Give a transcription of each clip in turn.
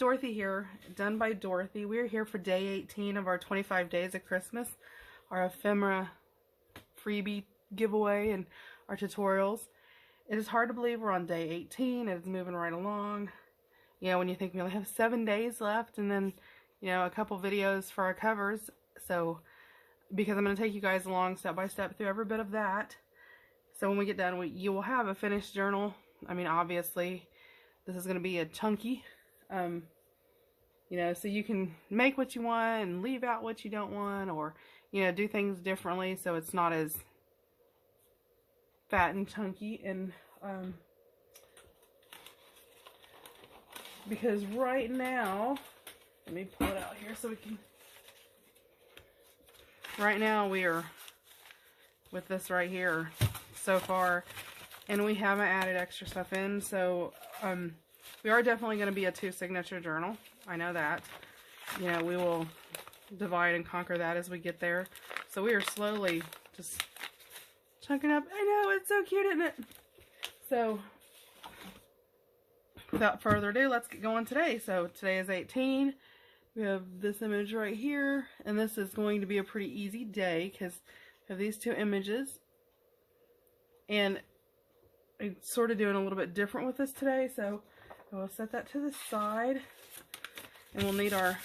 Dorothy here, Done by Dorothy. We're here for day 18 of our 25 days of Christmas, our Ephemera Freebie giveaway and our tutorials. It is hard to believe we're on day 18. It's moving right along. You know, when you think we only have 7 days left and then, you know, a couple videos for our covers. So, because I'm going to take you guys along step by step through every bit of that. So when we get done, you will have a finished journal. I mean, obviously, this is going to be a chunky, you know, so you can make what you want and leave out what you don't want, or, you know, do things differently so it's not as fat and chunky. And because right now, let me pull it out here so we can, right now we are with this right here so far, and we haven't added extra stuff in, so we are definitely going to be a 2-signature journal. I know that. You know, we will divide and conquer that as we get there. So we are slowly just chunking up. I know, it's so cute, isn't it? So, without further ado, let's get going today. So, today is 18. We have this image right here. And this is going to be a pretty easy day because we have these 2 images. And I'm sort of doing a little bit different with this today. So, we'll set that to the side, and we'll need our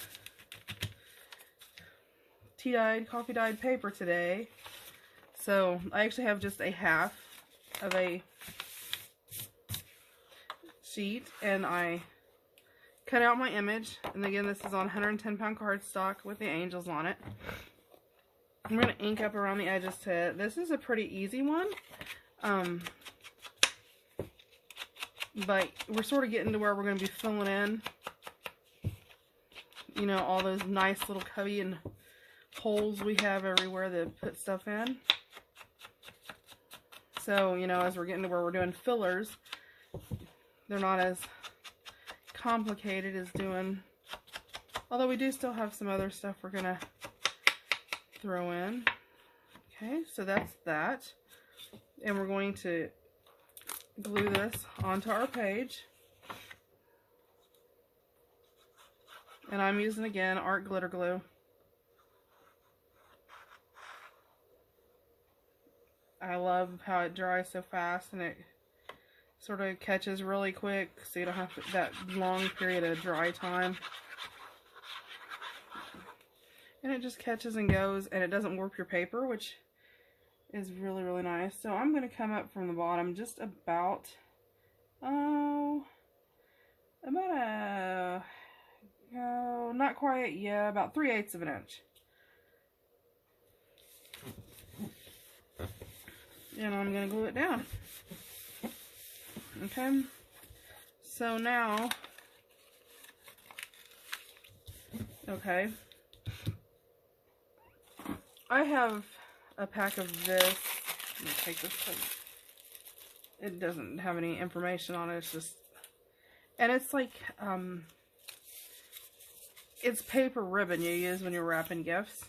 tea-dyed, coffee-dyed paper today. So I actually have just a half of a sheet, and I cut out my image, and again this is on 110-pound cardstock with the angels on it. I'm going to ink up around the edges to it. This is a pretty easy one. But we're sort of getting to where we're going to be filling in, you know, all those nice little cubby and holes we have everywhere to put stuff in. So, you know, as we're getting to where we're doing fillers, they're not as complicated as doing, although we do still have some other stuff we're going to throw in. Okay, so that's that. And we're going to glue this onto our page, and I'm using again art glitter glue. I love how it dries so fast, and it sort of catches really quick, so you don't have that long period of dry time, and it just catches and goes, and it doesn't warp your paper, which is really, really nice. So I'm going to come up from the bottom just about, not quite, yeah, about 3/8 of an inch. And I'm going to glue it down. Okay. So now, okay, I have a pack of this. Let me take this thing. It doesn't have any information on it. It's just, and it's like, it's paper ribbon you use when you're wrapping gifts.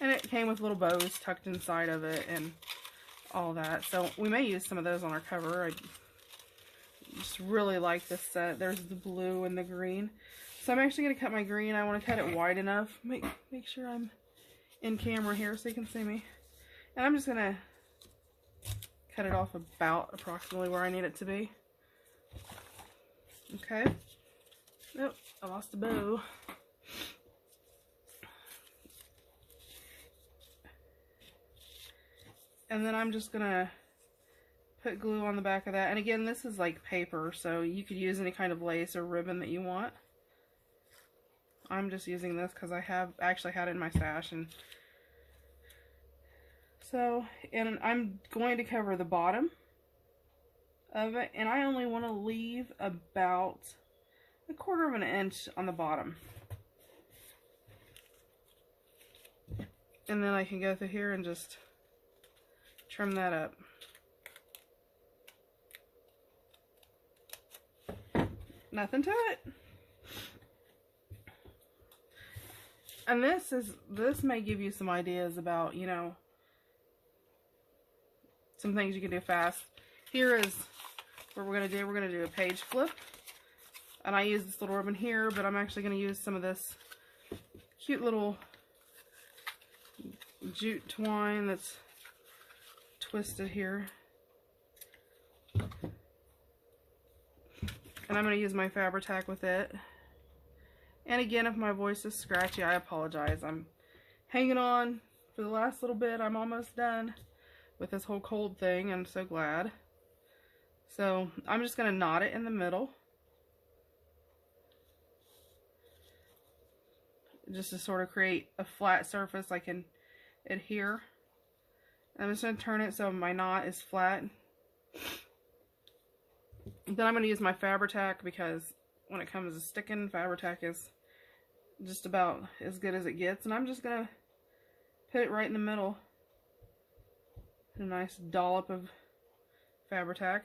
And it came with little bows tucked inside of it and all that. So we may use some of those on our cover. I just really like this set. There's the blue and the green. So I'm actually going to cut my green. I want to cut it wide enough. Make sure I'm in camera here so you can see me. And I'm just going to cut it off about approximately where I need it to be. Okay. Nope, I lost the bow. And then I'm just going to put glue on the back of that. And again, this is like paper, so you could use any kind of lace or ribbon that you want. I'm just using this because I have actually had it in my stash, and so, and I'm going to cover the bottom of it, and I only want to leave about 1/4 of an inch on the bottom. And then I can go through here and just trim that up. Nothing to it. And this may give you some ideas about, you know, some things you can do fast. Here is what we're going to do. We're going to do a page flip And I use this little ribbon here, but I'm actually going to use some of this cute little jute twine that's twisted here. And I'm going to use my Fabri-Tac with it. And again, if my voice is scratchy, I apologize. I'm hanging on for the last little bit. I'm almost done with this whole cold thing. I'm so glad. So I'm just going to knot it in the middle. Just to sort of create a flat surface I can adhere. I'm just going to turn it so my knot is flat. Then I'm going to use my Fabri-Tac because when it comes to sticking, Fabri-Tac is just about as good as it gets. And I'm just going to put it right in the middle. A nice dollop of Fabri-Tac.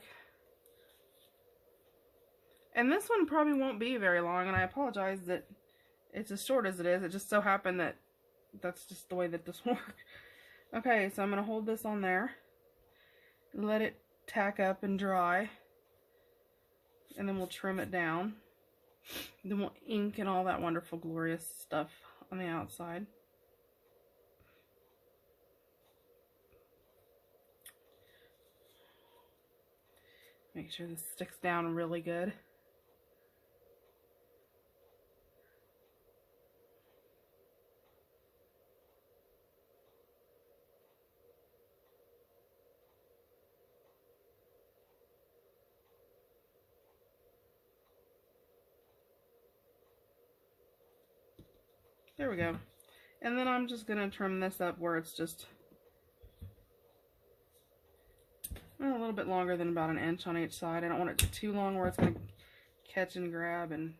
And this one probably won't be very long, and I apologize that it's as short as it is. It just so happened that that's just the way that this works. Okay, so I'm going to hold this on there, let it tack up and dry, and then we'll trim it down. Then we'll ink and all that wonderful, glorious stuff on the outside. Make sure this sticks down really good. There we go. And then I'm just going to trim this up where it's just a little bit longer than about an inch on each side. I don't want it too long where it's going to catch and grab, and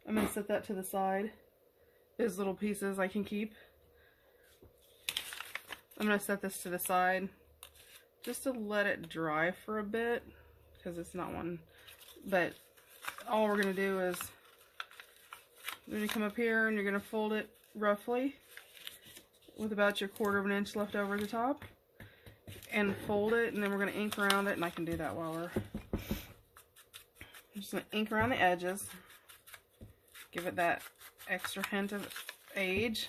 I'm going to set that to the side. Those little pieces I can keep. I'm going to set this to the side just to let it dry for a bit because it's not one. But all we're going to do is you're going to come up here and you're going to fold it roughly with about your 1/4 of an inch left over at the top and fold it, and then we're going to ink around it, and I can do that while we're just going to ink around the edges, give it that extra hint of age.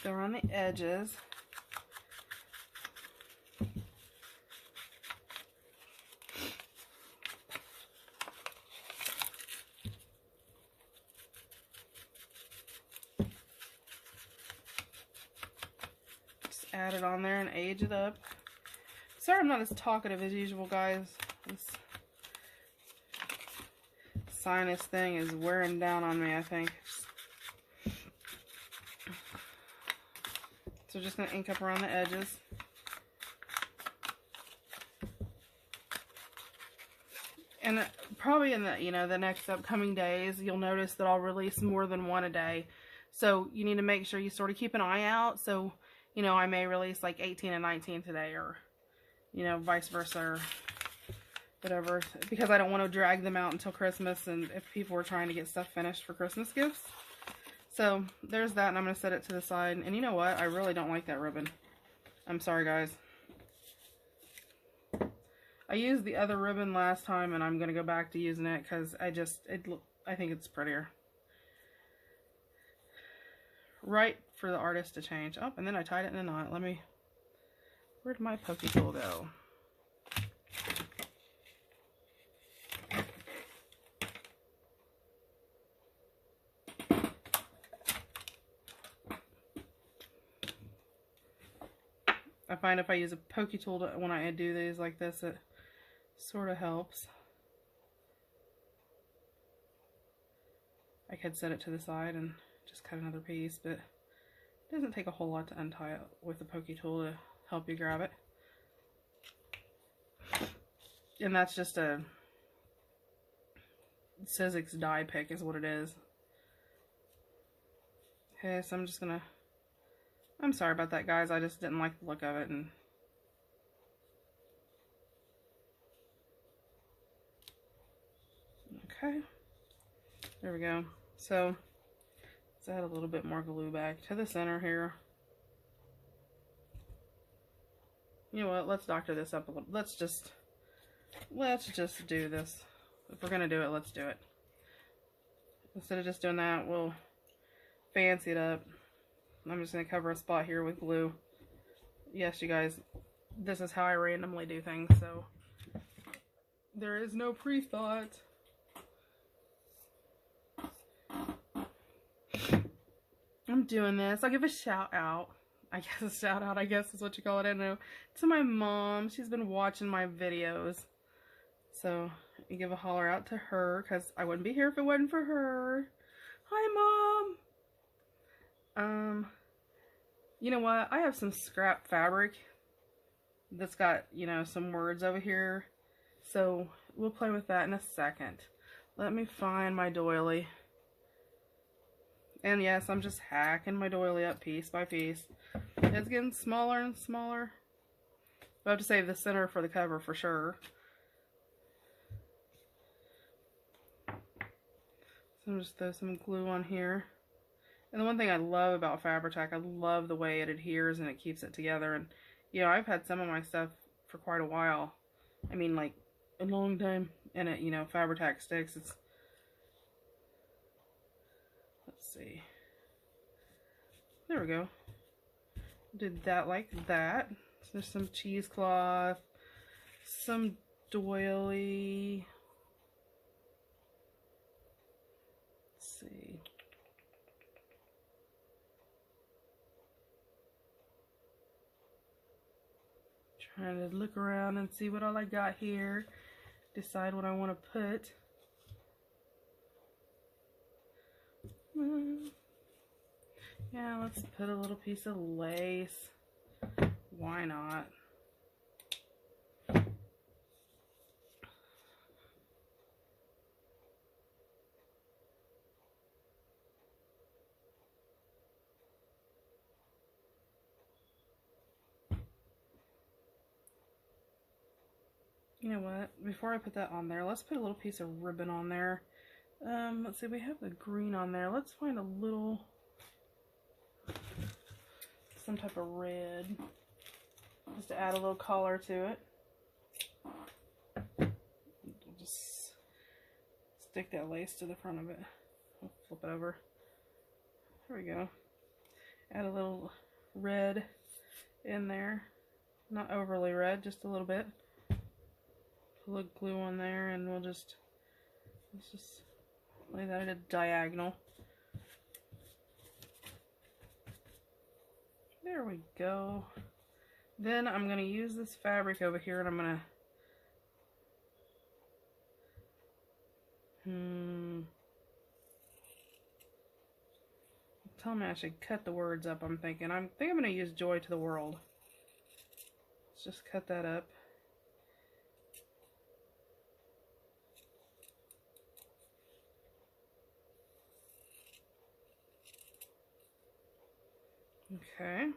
Go around the edges. Just add it on there and age it up. Sorry I'm not as talkative as usual, guys. This sinus thing is wearing down on me, I think. So just going to ink up around the edges. And probably in the, the next upcoming days, you'll notice that I'll release more than one a day. So you need to make sure you sort of keep an eye out. So, I may release like 18 and 19 today, or, vice versa, or whatever. Because I don't want to drag them out until Christmas, and if people are trying to get stuff finished for Christmas gifts. So, there's that, and I'm going to set it to the side. And you know what? I really don't like that ribbon. I'm sorry, guys. I used the other ribbon last time, and I'm going to go back to using it, because I think it's prettier. Right for the artist to change. Oh, and then I tied it in a knot. Where'd my pokey tool go? I find if I use a pokey tool when I do these like this, it sort of helps. I could set it to the side and just cut another piece, but it doesn't take a whole lot to untie it with the pokey tool to help you grab it. And that's just a Sizzix die pick is what it is. Okay, so I'm just gonna, I'm sorry about that, guys. I just didn't like the look of it, and Okay, there we go. So let's add a little bit more glue back to the center here. You know what, let's doctor this up a little. Let's just do this. If we're gonna do it, let's do it. Instead of just doing that, we'll fancy it up. I'm just gonna cover a spot here with glue. Yes, you guys, this is how I randomly do things, so there is no pre-thought. I'm doing this. I'll give a shout out. I guess a shout out, I guess is what you call it. I don't know. To my mom. She's been watching my videos. So you give a holler out to her, because I wouldn't be here if it wasn't for her. Hi, Mom. You know what? I have some scrap fabric that's got, you know, some words over here. So we'll play with that in a second. Let me find my doily. And yes, I'm just hacking my doily up piece by piece. It's getting smaller and smaller. I have to save the center for the cover for sure. So I'm just throw some glue on here. And the one thing I love about Fabri-Tac, I love the way it adheres and it keeps it together. And, you know, I've had some of my stuff for quite a while. I mean, like, a long time. And it, you know, Fabri-Tac sticks. It's, let's see. There we go. Did that like that. So there's some cheesecloth, some doily. Let's see. Trying to look around and see what all I got here. Decide what I want to put. Yeah, let's put a little piece of lace. Why not? You know what? Before I put that on there, let's put a little piece of ribbon on there. Let's see, we have the green on there. Let's find a little, some type of red, just to add a little color to it. We'll just stick that lace to the front of it. We'll flip it over. There we go. Add a little red in there. Not overly red, just a little bit. Put a little glue on there, and let's just lay that at a diagonal. There we go. Then I'm going to use this fabric over here, and I'm going to tell me I should cut the words up. I think I'm going to use Joy to the World. Let's just cut that up. Okay,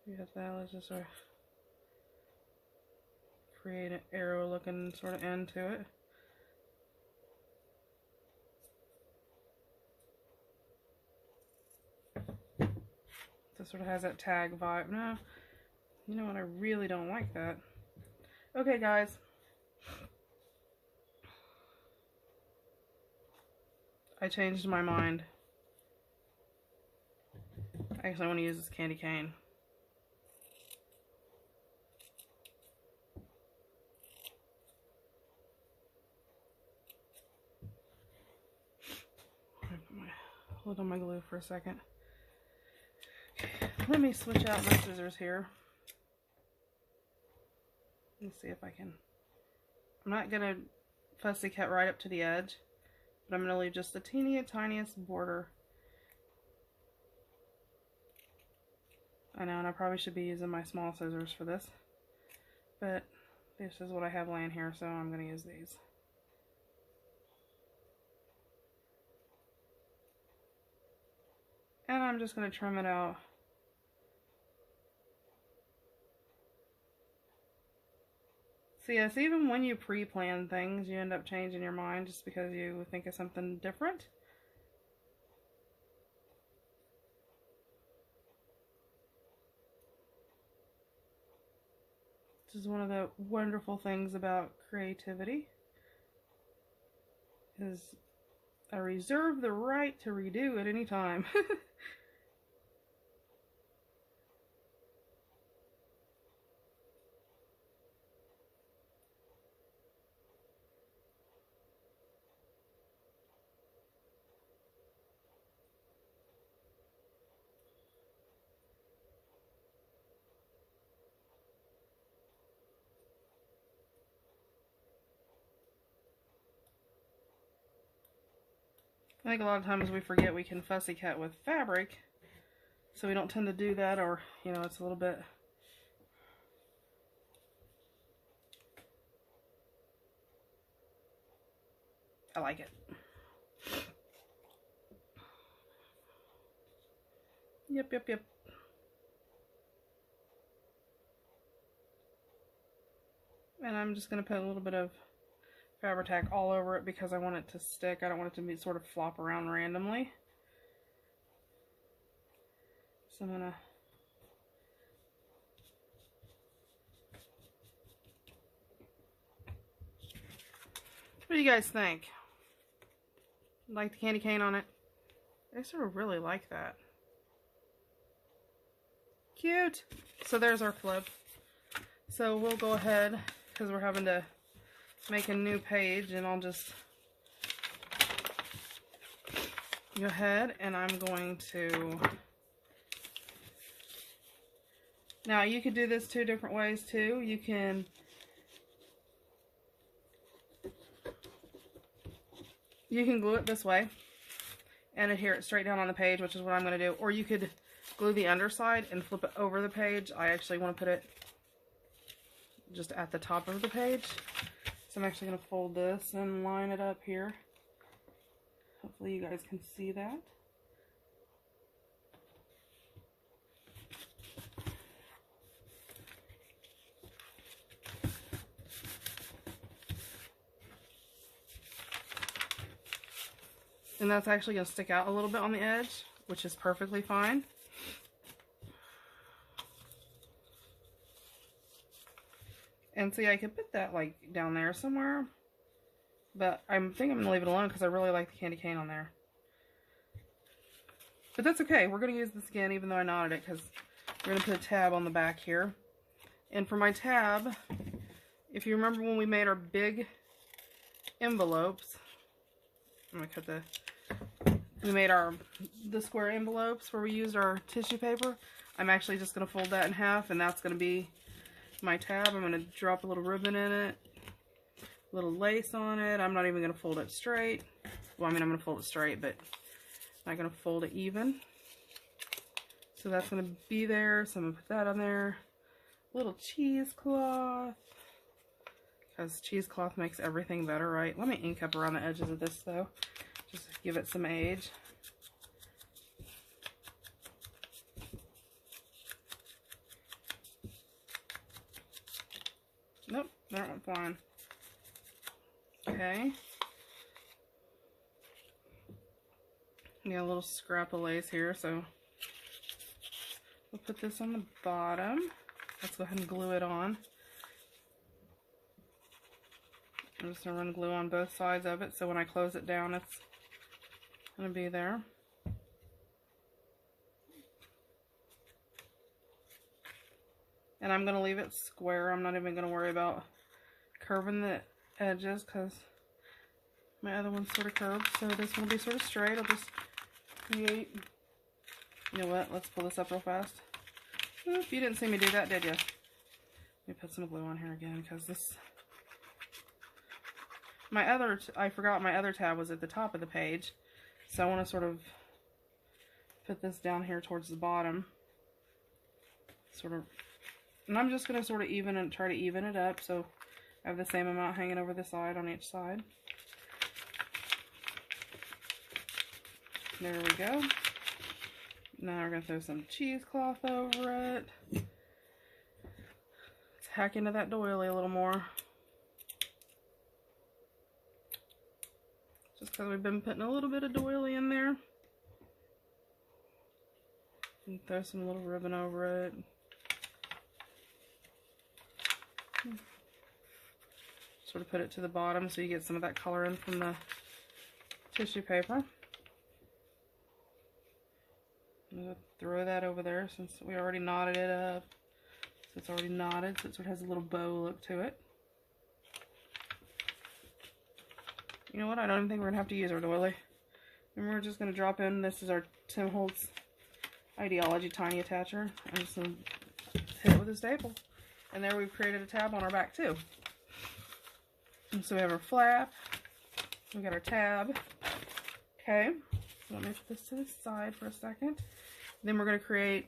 we got that. Let's just sort of create an arrow looking sort of end to it. So it sort of has that tag vibe. No, you know what? I really don't like that. Okay, guys. I changed my mind. Actually, I want to use this candy cane. Hold on my glue for a second. Okay, let me switch out my scissors here. Let's see if I can. I'm not going to fussy cut right up to the edge, but I'm going to leave just the tiniest border. I know, and I probably should be using my small scissors for this, but this is what I have laying here, so I'm going to use these. And I'm just going to trim it out. So yes, even when you pre-plan things, you end up changing your mind just because you think of something different. This is one of the wonderful things about creativity, is I reserve the right to redo at any time. I think a lot of times we forget we can fussy cut with fabric, so we don't tend to do that, or, you know, it's a little bit... I like it. Yep, yep, yep. And I'm just going to put a little bit of Fabri-Tac all over it because I want it to stick. I don't want it to be sort of flop around randomly. So I'm going to... What do you guys think? Like the candy cane on it? I sort of really like that. Cute! So there's our flip. So we'll go ahead, because we're having to make a new page, and I'll just go ahead and I'm going to... Now you could do this two different ways too. You can glue it this way and adhere it straight down on the page, which is what I'm going to do. Or you could glue the underside and flip it over the page. I actually want to put it just at the top of the page. So I'm actually going to fold this and line it up here. Hopefully you guys can see that. And that's actually going to stick out a little bit on the edge, which is perfectly fine. And see, I could put that like down there somewhere, but I think I'm going to leave it alone because I really like the candy cane on there. But that's okay. We're going to use this again, even though I knotted it, because we're going to put a tab on the back here. And for my tab, if you remember when we made our big envelopes, I'm going to cut we made the square envelopes where we used our tissue paper. I'm actually just going to fold that in half, and that's going to be my tab. I'm going to drop a little ribbon in it, a little lace on it. I'm not even going to fold it straight. Well, I mean, I'm going to fold it straight, but I'm not going to fold it even. So that's going to be there. So I'm going to put that on there. A little cheesecloth, because cheesecloth makes everything better, right? Let me ink up around the edges of this, though. Just give it some age. Nope, that went flying. Okay. Got a little scrap of lace here, so we'll put this on the bottom. Let's go ahead and glue it on. I'm just going to run glue on both sides of it, so when I close it down, it's going to be there. And I'm going to leave it square. I'm not even going to worry about curving the edges because my other one's sort of curved. So this one will be sort of straight. I'll just create... You know what? Let's pull this up real fast. Oop, you didn't see me do that, did you? Let me put some glue on here again because this... I forgot my other tab was at the top of the page. So I want to sort of put this down here towards the bottom. Sort of... And I'm just going to sort of try to even it up so I have the same amount hanging over the side on each side. There we go. Now we're going to throw some cheesecloth over it. Let's hack into that doily a little more. because we've been putting a little bit of doily in there. And throw some little ribbon over it. Sort of put it to the bottom so you get some of that color in from the tissue paper. I'm going to throw that over there since we already knotted it up. So it's already knotted, so it sort of has a little bow look to it. You know what? I don't even think we're going to have to use our doily. And we're just going to drop in. This is our Tim Holtz Ideology Tiny Attacher. I'm just going to hit it with a staple. And there we've created a tab on our back too. And so we have our flap. We got our tab. Okay. So let me put this to the side for a second. Then we're going to create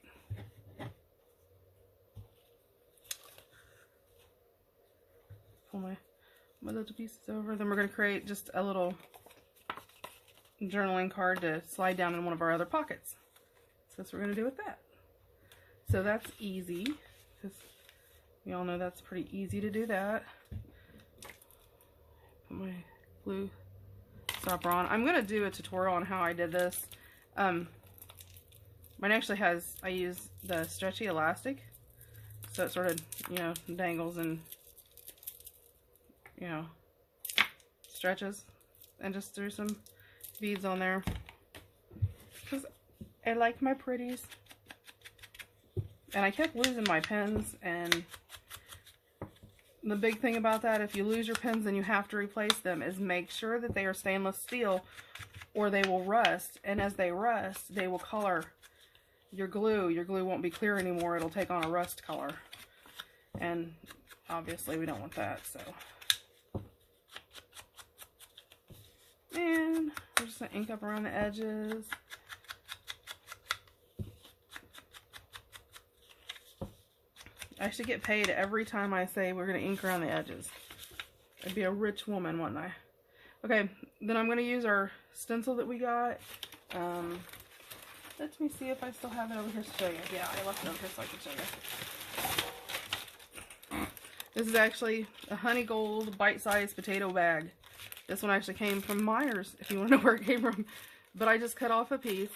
pull my little pieces over. Then we're going to create just a little journaling card to slide down in one of our other pockets. So that's what we're going to do with that. So that's easy, because we all know that's pretty easy to do that. Put my glue stopper on. I'm going to do a tutorial on how I did this. Mine actually has, I use the stretchy elastic, so it sort of, you know, dangles and, you know, stretches, and just threw some beads on there because I like my pretties. And I kept losing my pins, and the big thing about that, if you lose your pins and you have to replace them, is make sure that they are stainless steel or they will rust, and as they rust, they will color your glue. Your glue won't be clear anymore. It'll take on a rust color, and obviously we don't want that. So, and we're just going to ink up around the edges. I should get paid every time I say we're going to ink around the edges. I'd be a rich woman, wouldn't I? Okay, then I'm going to use our stencil that we got. Let me see if I still have it over here to show you. Yeah, I left it over here so I can show you. This is actually a honey gold bite-sized potato bag. This one actually came from Myers, if you want to know where it came from. But I just cut off a piece.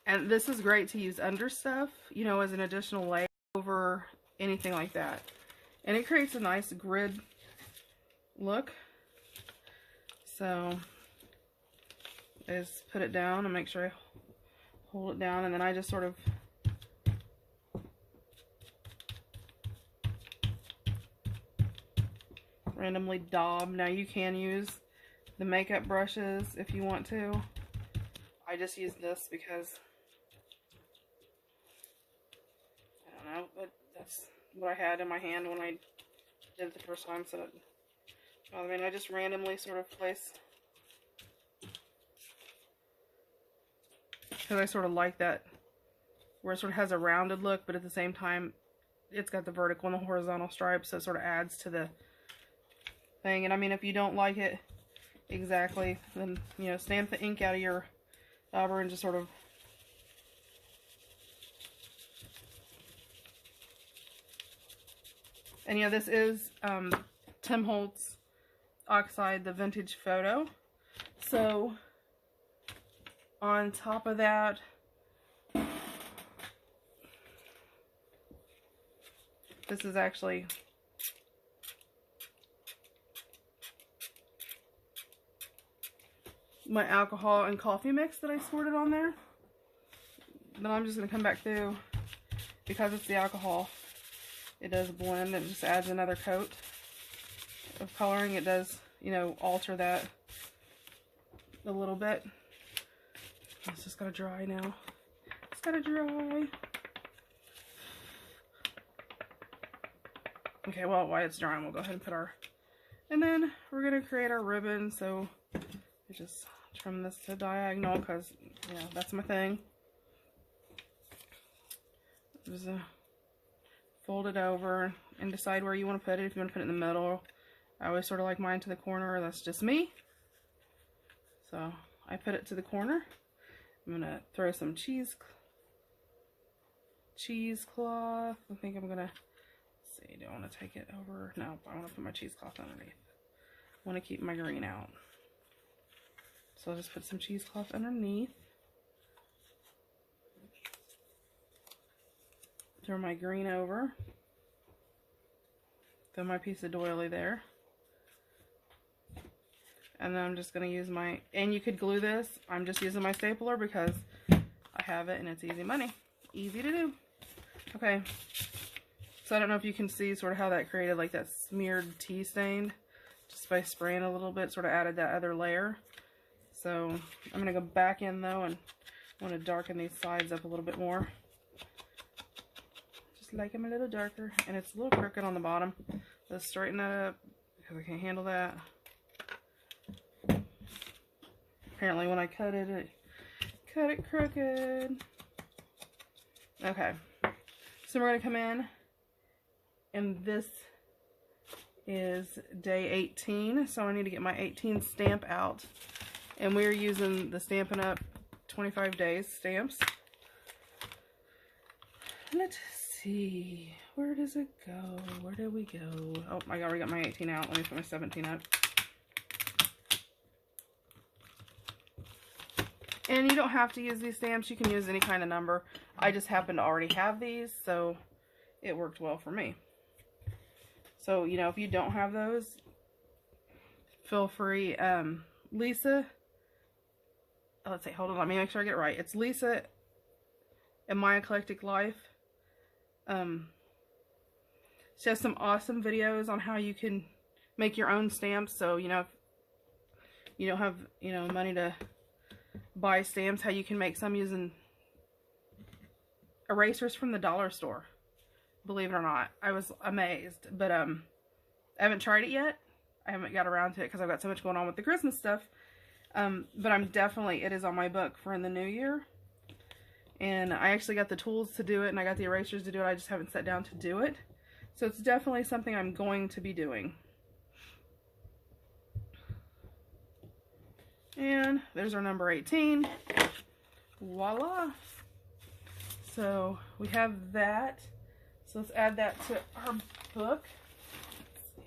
And this is great to use under stuff, you know, as an additional layer over anything like that. And it creates a nice grid look. So I just put it down and make sure I hold it down, and then I just sort of randomly daub. Now you can use the makeup brushes if you want to. I just use this because I don't know, but that's what I had in my hand when I did it the first time, so I mean, I just randomly sort of place, because I sort of like that where it sort of has a rounded look, but at the same time it's got the vertical and the horizontal stripes, so it sort of adds to the thing. And I mean, if you don't like it exactly, then, you know, stamp the ink out of your dauber and just sort of and yeah, this is Tim Holtz Oxide, the vintage photo. So on top of that, this is actually my alcohol and coffee mix that I squirted on there. Then I'm just going to come back through, because it's the alcohol, it does blend, it just adds another coat of coloring. It does, you know, alter that a little bit. It's just gotta dry now. It's gotta dry. Okay, well, while it's drying, we'll go ahead and put our, and then we're gonna create our ribbon. So I just trim this to diagonal because, you know, that's my thing. Just fold it over and decide where you want to put it. If you want to put it in the middle, I always sort of like mine to the corner. That's just me. So I put it to the corner. I'm gonna throw some cheesecloth. I think I'm gonna see. Do I want to take it over? No, I want to put my cheesecloth underneath. I want to keep my green out. So I'll just put some cheesecloth underneath. Throw my green over. Throw my piece of doily there. And then I'm just going to use my, and you could glue this. I'm just using my stapler because I have it and it's easy money. Easy to do. Okay. So I don't know if you can see sort of how that created like that smeared tea stain. Just by spraying a little bit, sort of added that other layer. So I'm going to go back in though, and I want to darken these sides up a little bit more. Just like them a little darker. And it's a little crooked on the bottom. Let's straighten that up because I can't handle that. Apparently when I cut it crooked. Okay. So we're going to come in, and this is day 18, so I need to get my 18 stamp out, and we're using the Stampin' Up 25 days stamps. Let's see, where does it go? Where did we go? Oh, I already got my 18 out. Let me put my 17 up. And you don't have to use these stamps. You can use any kind of number. I just happen to already have these, so it worked well for me. So, you know, if you don't have those, feel free. Lisa, let's see, hold on, let me make sure I get it right. It's Lisa in My Eclectic Life. She has some awesome videos on how you can make your own stamps. So, you know, if you don't have, you know, money to buy stamps, how you can make some using erasers from the dollar store. Believe it or not, I was amazed. But I haven't tried it yet. I haven't got around to it because I've got so much going on with the Christmas stuff. But I'm definitely, it is on my book for in the new year. And I actually got the tools to do it, and I got the erasers to do it. I just haven't sat down to do it. So it's definitely something I'm going to be doing. And there's our number 18. Voila. So we have that. So let's add that to our book.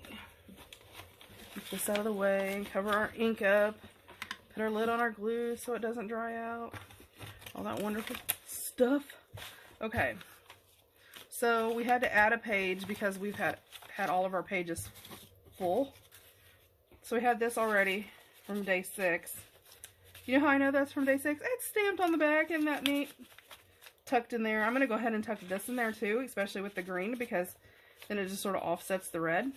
Get this out of the way. Cover our ink up. Put our lid on our glue so it doesn't dry out. All that wonderful stuff. Okay. So we had to add a page because we've had all of our pages full. So we had this already from day 6. You know how I know that's from day 6? It's stamped on the back. Isn't that neat? Tucked in there. I'm going to go ahead and tuck this in there too, especially with the green, because then it just sort of offsets the red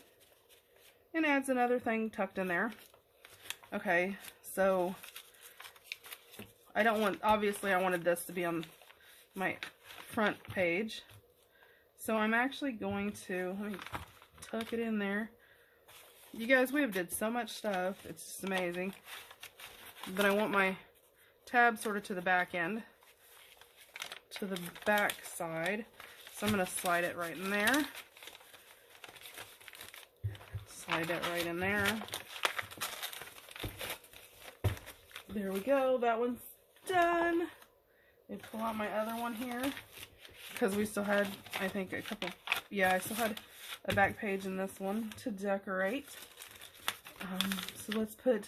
and adds another thing tucked in there. Okay, so I don't want, obviously I wanted this to be on my front page. So I'm actually going to, let me tuck it in there. You guys, we have did so much stuff. It's just amazing. But I want my tab sort of to the back end, to the back side. So I'm going to slide it right in there. Slide it right in there. There we go. That one's done. Let me pull out my other one here, because we still had, I think, a couple, yeah, I still had a back page in this one to decorate. So let's put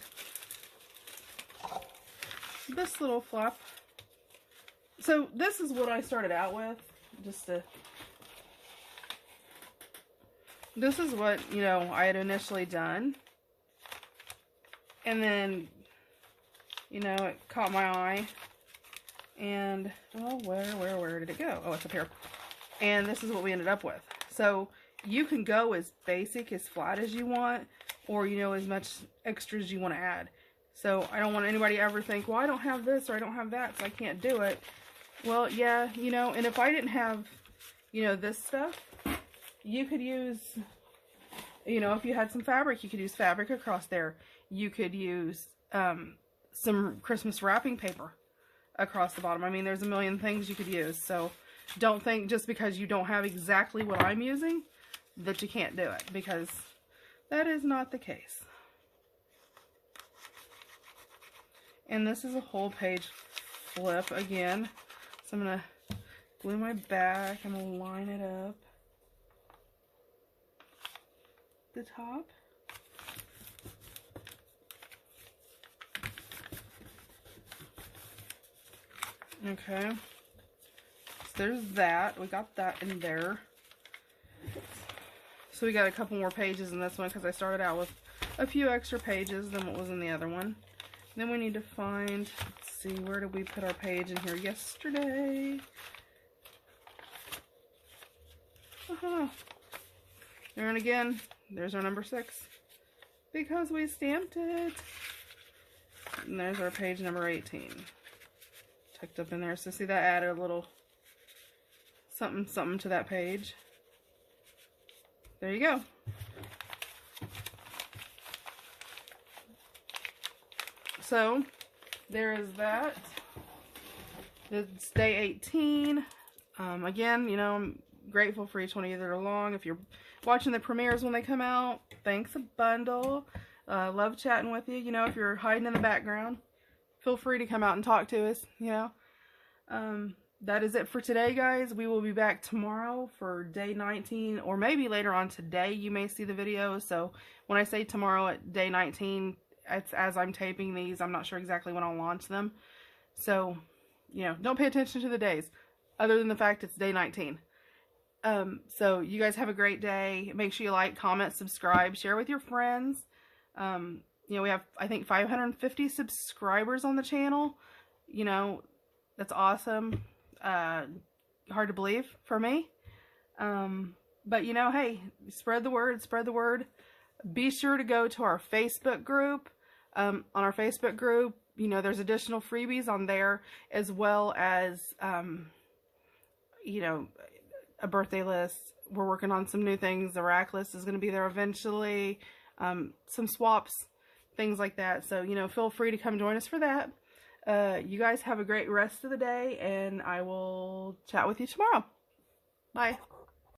this little flap. So this is what I started out with, this is what, you know, I had initially done. And then, you know, it caught my eye. And, well, where did it go? Oh, it's up here. And this is what we ended up with. So you can go as basic, as flat as you want, or, you know, as much extra as you want to add. So I don't want anybody to ever think, well, I don't have this or I don't have that, so I can't do it. Well, yeah, you know, and if I didn't have, you know, this stuff, you could use, you know, if you had some fabric, you could use fabric across there. You could use some Christmas wrapping paper across the bottom. I mean, there's a million things you could use. So don't think just because you don't have exactly what I'm using that you can't do it, because that is not the case. And this is a whole page flip again. So I'm going to glue my back. I'm going to line it up the top. Okay. So there's that. We got that in there. So we got a couple more pages in this one because I started out with a few extra pages than what was in the other one. Then we need to find, let's see, where did we put our page in here yesterday? There and again, there's our number 6 because we stamped it. And there's our page number 18. Tucked up in there. So see, that added a little something something to that page. There you go. So there is that. It's day 18. Again, you know, I'm grateful for each one of you that are along. If you're watching the premieres when they come out, thanks a bundle. Love chatting with you. You know, if you're hiding in the background, feel free to come out and talk to us, you know. That is it for today, guys. We will be back tomorrow for day 19, or maybe later on today you may see the video. So when I say tomorrow at day 19, it's as I'm taping these. I'm not sure exactly when I'll launch them. So, you know, don't pay attention to the days, other than the fact it's day 19. So you guys have a great day. Make sure you like, comment, subscribe, share with your friends. You know, we have, I think, 550 subscribers on the channel. You know, that's awesome. Hard to believe for me. But, you know, hey, spread the word, spread the word. Be sure to go to our Facebook group. On our Facebook group, you know, there's additional freebies on there, as well as, you know, a birthday list. We're working on some new things. The rack list is going to be there eventually. Some swaps, things like that. So, you know, feel free to come join us for that. You guys have a great rest of the day, and I will chat with you tomorrow. Bye.